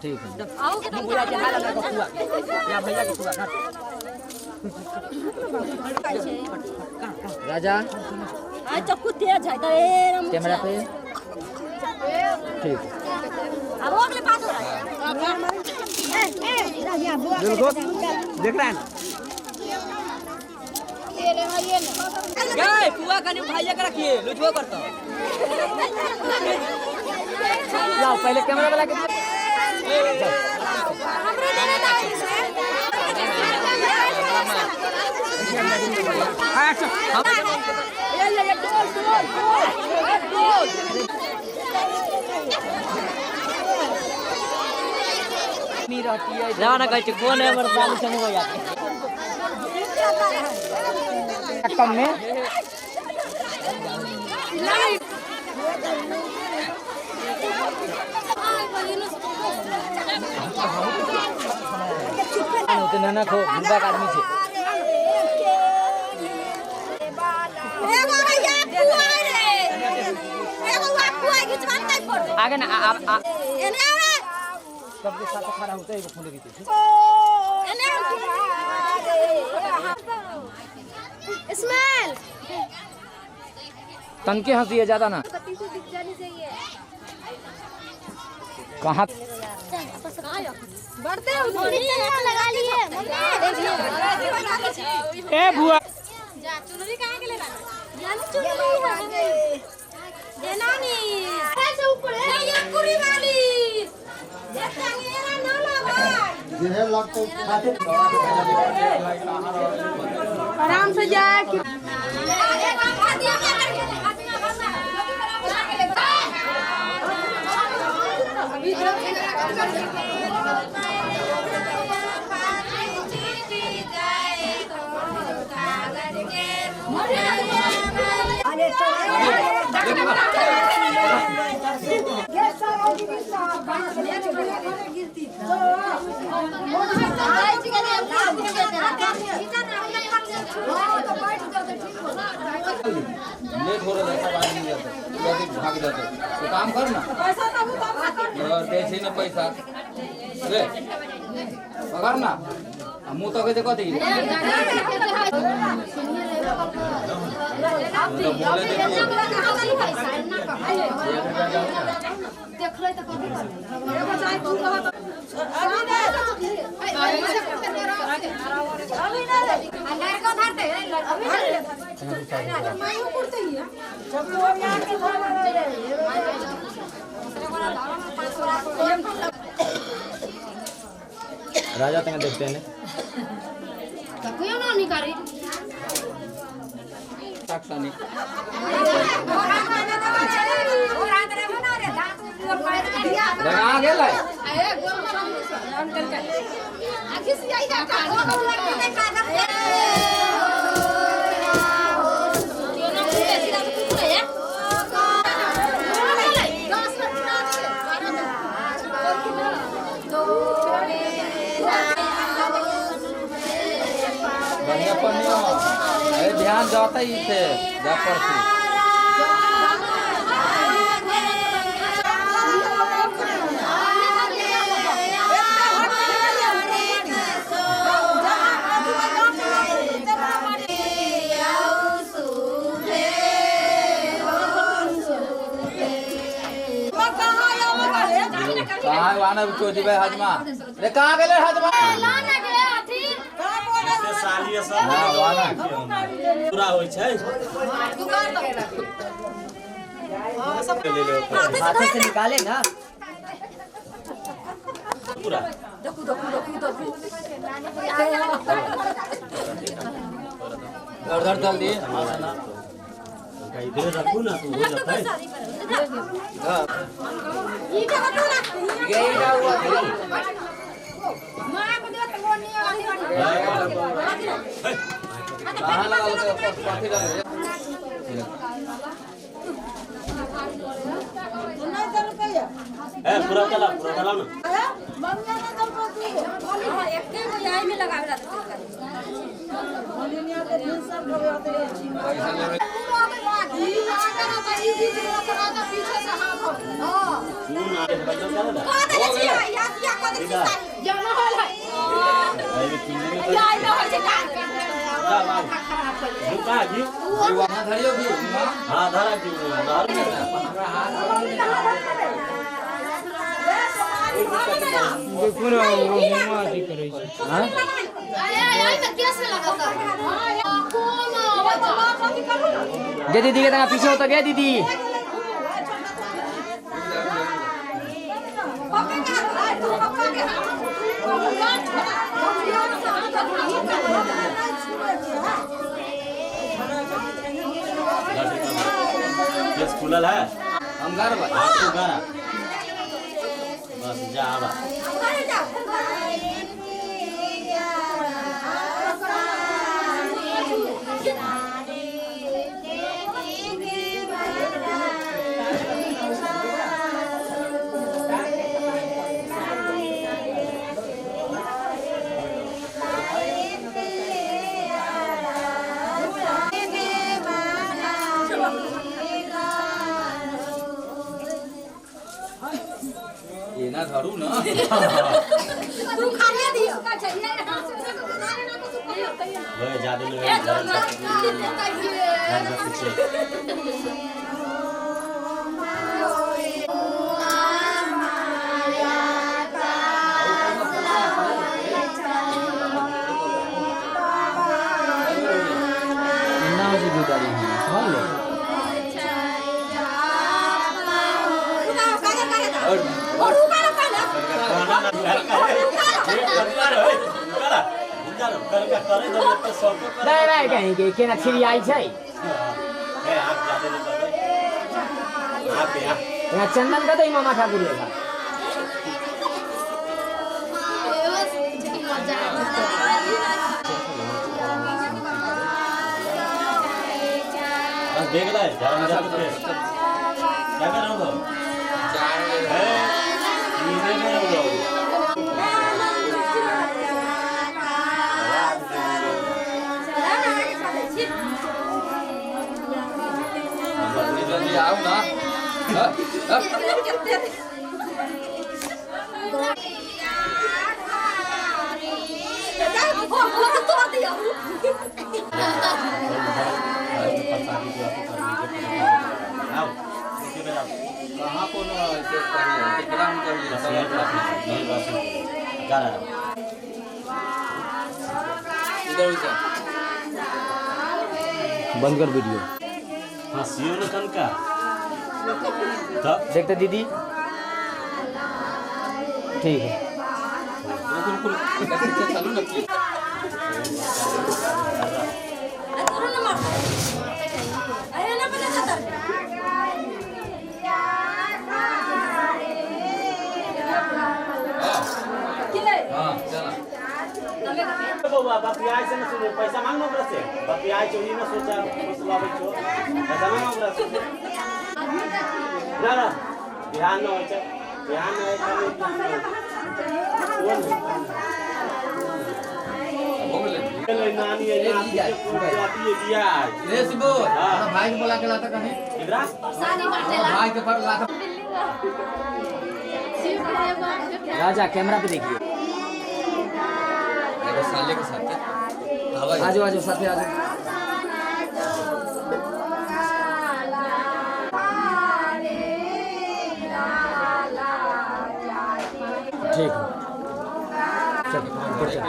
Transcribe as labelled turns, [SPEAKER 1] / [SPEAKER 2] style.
[SPEAKER 1] ठीक है भैया के हाल लगा हुआ या भैया के हुआ ना राजा
[SPEAKER 2] आ चक्कू तेज है तो
[SPEAKER 1] कैमरा पे ठीक
[SPEAKER 2] अब अगले पास हो रहा है
[SPEAKER 1] बिल्कुल देख रहा है गए पुआ का उठाइए के रखिए लुचवा करता लाओ पहले कैमरा वाला के जाना कहे कौन है हमारे बालू से हो जाते कम में होते नाना खो बुढ़ा आदमी छे आगे ना आप सबके साथ खड़ा होता है वो फोन की
[SPEAKER 2] इस्माइल
[SPEAKER 1] तनके हंसी है ज्यादा ना कहाँ
[SPEAKER 2] बढ़ते लगा लिए
[SPEAKER 1] ए बुआ
[SPEAKER 2] जा चुनरी कहां के ले रहा जान चुनरी है ये नानी ऐसे ऊपर है ये पूरी वाली देखता मेरा ना लगा
[SPEAKER 3] जिन्हें लगता खाते
[SPEAKER 2] आराम से जा कि
[SPEAKER 4] लेट हो रहा है भाग जाते तो काम कर ना देसी ना पैसा ले पकड़ ना मुँह तो देखो दी
[SPEAKER 1] राजा तंग देखते हैं
[SPEAKER 2] क्यों ना नहीं करी
[SPEAKER 4] साक्षानी लगा गेला बढ़िया पनिया अरे ध्यान जाता ही थे जापर से कहाँ वाना चोदी भाई हजमा रे कहाँ गेले हजमा
[SPEAKER 5] सालिए सब
[SPEAKER 4] हां वाना
[SPEAKER 5] पूरा होय छै हां सब ले ले
[SPEAKER 1] हाथ से निकाले ना
[SPEAKER 5] पूरा
[SPEAKER 2] देखो
[SPEAKER 4] उधर चल दी
[SPEAKER 5] इधर रखो ना तो हो जाता है
[SPEAKER 4] हां
[SPEAKER 2] ये जगह तो ना
[SPEAKER 4] यही ना हुआ
[SPEAKER 2] मां को दे तो नहीं आती
[SPEAKER 4] कहां लगा तो पाथी लगा
[SPEAKER 5] ए पूरा चला ना
[SPEAKER 2] मम्मी ने तो बोली एक के यही में लगावेला तो
[SPEAKER 4] पैसा ले
[SPEAKER 5] बदल करा ना
[SPEAKER 2] कह दे छी या कह दे छी जाना होल है
[SPEAKER 5] अरे चुन्नी में
[SPEAKER 2] या ना हो छै का
[SPEAKER 5] झुका जी
[SPEAKER 4] वहां धरियो भी
[SPEAKER 5] हां धरा जी बाहर
[SPEAKER 6] देखो ना हुआ अथी करे छै हां
[SPEAKER 2] आई में केस लगाता कोन अथी करू ना
[SPEAKER 1] गे दीदी के तना पीछे हो तो गे दीदी
[SPEAKER 2] पप्पा का तू पप्पा के
[SPEAKER 5] ये खुलल है
[SPEAKER 4] हम घर बा
[SPEAKER 5] आपको गाना बस जा आवा
[SPEAKER 4] ये ना धरू ना
[SPEAKER 2] तू खाने दियो
[SPEAKER 5] ये ज्यादा लोग घर में पीछे
[SPEAKER 1] ना जी गुदारी समझ लो
[SPEAKER 2] और उकालो पहले
[SPEAKER 5] गाना ना ये परिवार है गाना उधर कर करे तो तो सब को
[SPEAKER 1] नहीं नहीं कहीं के केना छिरी आई छै
[SPEAKER 5] है आप ज्यादा लोग आप या
[SPEAKER 1] यहाँ चंदन का तो मामा ठाकुर लेगा
[SPEAKER 5] बस देख ले जा क्या कर रहे हो है ये नहीं हो
[SPEAKER 4] जल्दी आओ ना कहाँ को ना ऐसे करिए कितना हम करिए इधर से
[SPEAKER 1] बंद कर वीडियो
[SPEAKER 5] हाँ सीओ ने कन का
[SPEAKER 1] देखते दीदी ठीक है
[SPEAKER 4] बिल्कुल कैसे चलो ना प्लीज
[SPEAKER 2] अरे ना मार अरे ना पता था
[SPEAKER 4] हां चला
[SPEAKER 5] बाबा बापियाई से न सुने पैसा मांग न ओकरा से बापियाई चोरी न सोचा फसलावे छो पैसा मांग ओकरा से ना ध्यान न होय छै ध्यान न होय
[SPEAKER 4] बोले
[SPEAKER 5] नानी है नानी दिया
[SPEAKER 4] रे शिबो भाई को बुला के लाता कहीं
[SPEAKER 5] इधर
[SPEAKER 2] शादी बाटेला
[SPEAKER 4] भाई के पर लाता
[SPEAKER 1] राजा कैमरा पे देखिए
[SPEAKER 4] देखो साले के साथ
[SPEAKER 1] आजो आजो साथे आजो ठीक है चल ऊपर चल